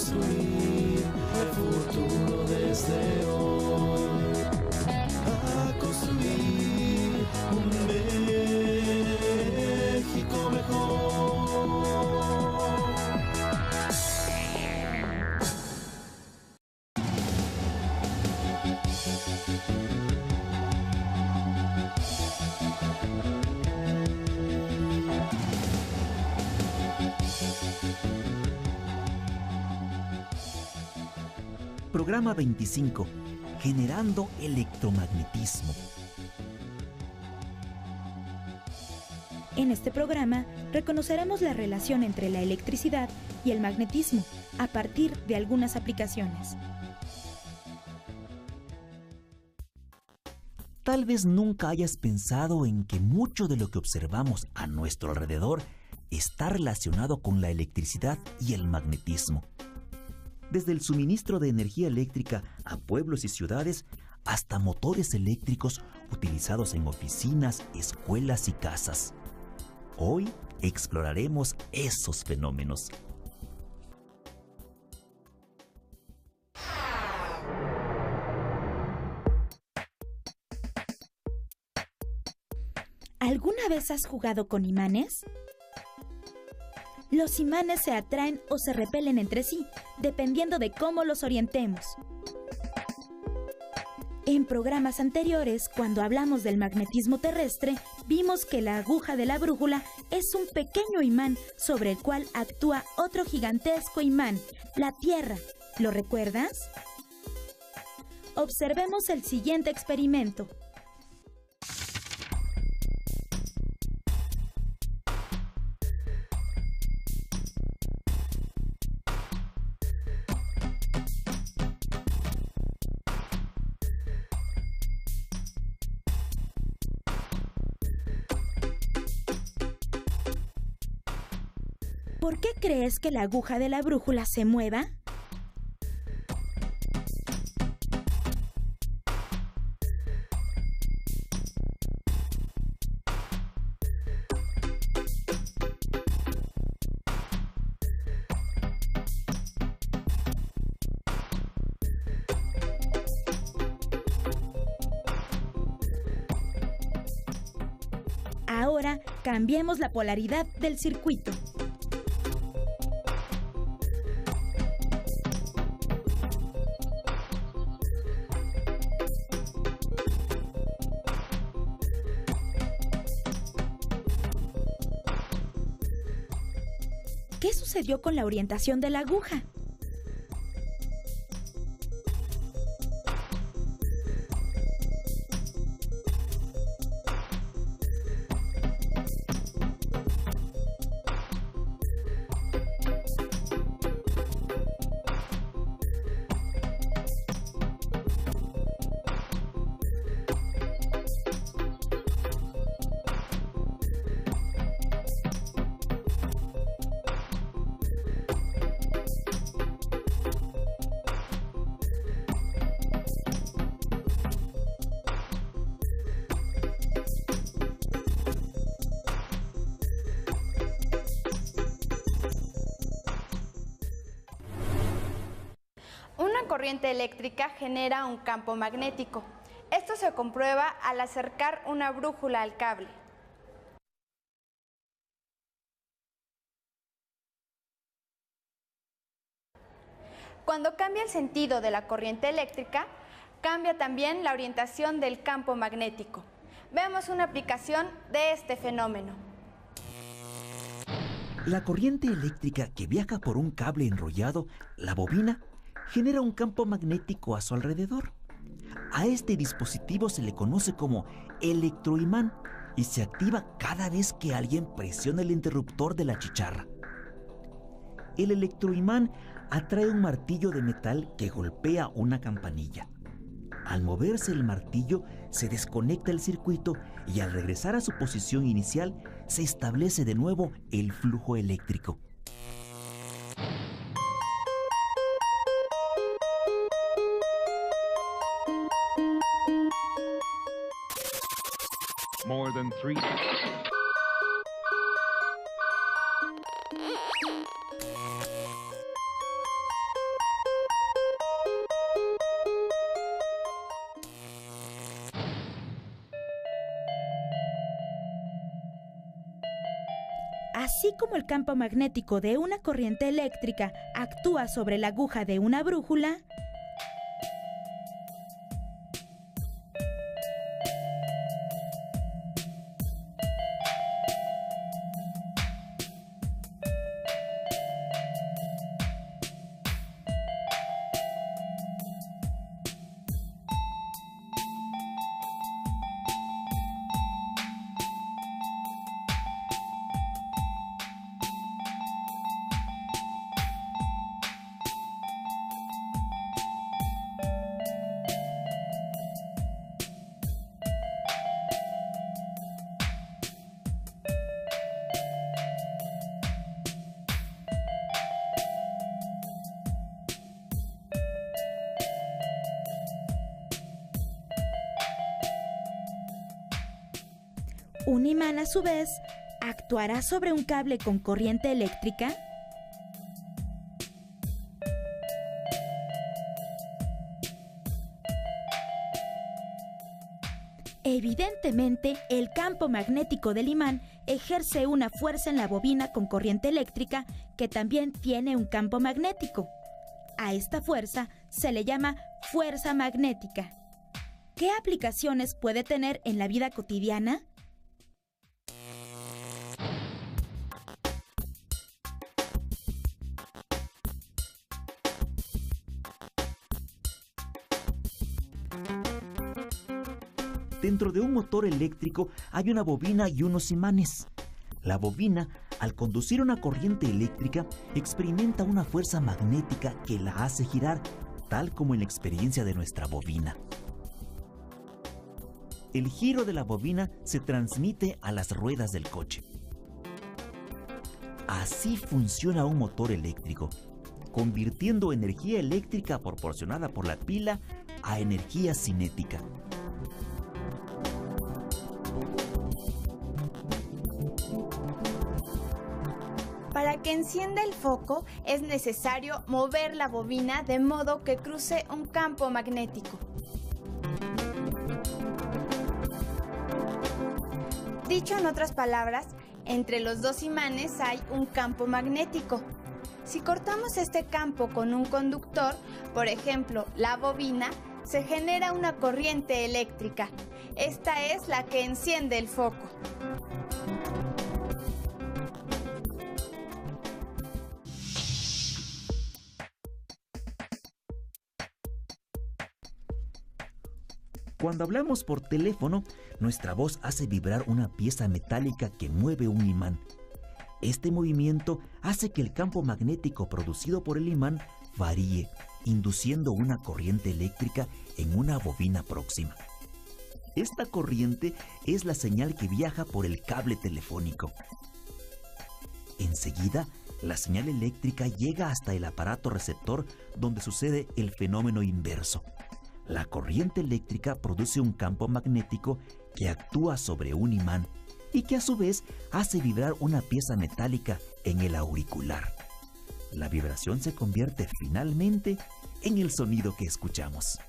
construir el futuro desde hoy, a construir un México mejor. Programa 25. Generando electromagnetismo. En este programa reconoceremos la relación entre la electricidad y el magnetismo a partir de algunas aplicaciones. Tal vez nunca hayas pensado en que mucho de lo que observamos a nuestro alrededor está relacionado con la electricidad y el magnetismo. Desde el suministro de energía eléctrica a pueblos y ciudades hasta motores eléctricos utilizados en oficinas, escuelas y casas. Hoy exploraremos esos fenómenos. ¿Alguna vez has jugado con imanes? Los imanes se atraen o se repelen entre sí, dependiendo de cómo los orientemos. En programas anteriores, cuando hablamos del magnetismo terrestre, vimos que la aguja de la brújula es un pequeño imán sobre el cual actúa otro gigantesco imán, la Tierra. ¿Lo recuerdas? Observemos el siguiente experimento. ¿Por qué crees que la aguja de la brújula se mueva? Ahora cambiemos la polaridad del circuito. ¿Qué sucedió con la orientación de la aguja? Una corriente eléctrica genera un campo magnético. Esto se comprueba al acercar una brújula al cable. Cuando cambia el sentido de la corriente eléctrica, cambia también la orientación del campo magnético. Veamos una aplicación de este fenómeno. La corriente eléctrica que viaja por un cable enrollado, la bobina, genera un campo magnético a su alrededor. A este dispositivo se le conoce como electroimán y se activa cada vez que alguien presiona el interruptor de la chicharra. El electroimán atrae un martillo de metal que golpea una campanilla. Al moverse el martillo, se desconecta el circuito y al regresar a su posición inicial, se establece de nuevo el flujo eléctrico. More than 3. Así como el campo magnético de una corriente eléctrica actúa sobre la aguja de una brújula, un imán a su vez actuará sobre un cable con corriente eléctrica. Evidentemente, el campo magnético del imán ejerce una fuerza en la bobina con corriente eléctrica que también tiene un campo magnético. A esta fuerza se le llama fuerza magnética. ¿Qué aplicaciones puede tener en la vida cotidiana? Dentro de un motor eléctrico hay una bobina y unos imanes. La bobina, al conducir una corriente eléctrica, experimenta una fuerza magnética que la hace girar, tal como en la experiencia de nuestra bobina. El giro de la bobina se transmite a las ruedas del coche. Así funciona un motor eléctrico, convirtiendo energía eléctrica proporcionada por la pila a energía cinética. Para que encienda el foco es necesario mover la bobina de modo que cruce un campo magnético. Dicho en otras palabras, entre los dos imanes hay un campo magnético. Si cortamos este campo con un conductor, por ejemplo, la bobina, se genera una corriente eléctrica. Esta es la que enciende el foco. Cuando hablamos por teléfono, nuestra voz hace vibrar una pieza metálica que mueve un imán. Este movimiento hace que el campo magnético producido por el imán varíe, induciendo una corriente eléctrica en una bobina próxima. Esta corriente es la señal que viaja por el cable telefónico. Enseguida, la señal eléctrica llega hasta el aparato receptor, donde sucede el fenómeno inverso. La corriente eléctrica produce un campo magnético que actúa sobre un imán y que a su vez hace vibrar una pieza metálica en el auricular. La vibración se convierte finalmente en el sonido que escuchamos.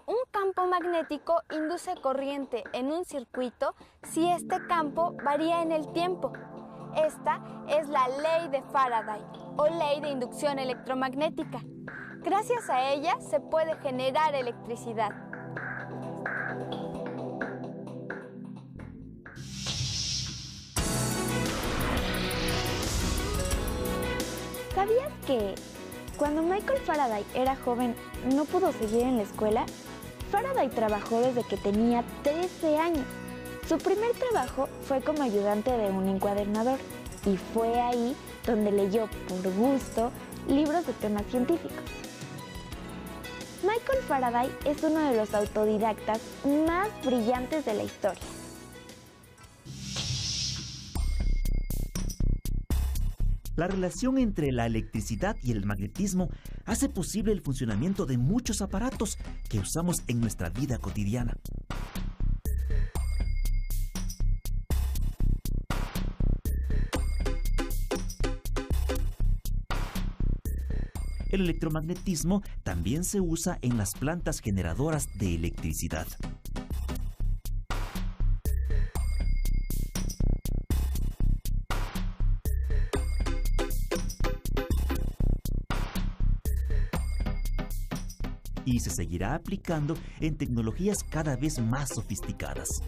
Un campo magnético induce corriente en un circuito si este campo varía en el tiempo. Esta es la ley de Faraday o ley de inducción electromagnética. Gracias a ella se puede generar electricidad. ¿Sabías que cuando Michael Faraday era joven no pudo seguir en la escuela? Faraday trabajó desde que tenía 13 años. Su primer trabajo fue como ayudante de un encuadernador y fue ahí donde leyó por gusto libros de temas científicos. Michael Faraday es uno de los autodidactas más brillantes de la historia. La relación entre la electricidad y el magnetismo hace posible el funcionamiento de muchos aparatos que usamos en nuestra vida cotidiana. El electromagnetismo también se usa en las plantas generadoras de electricidad. y se seguirá aplicando en tecnologías cada vez más sofisticadas.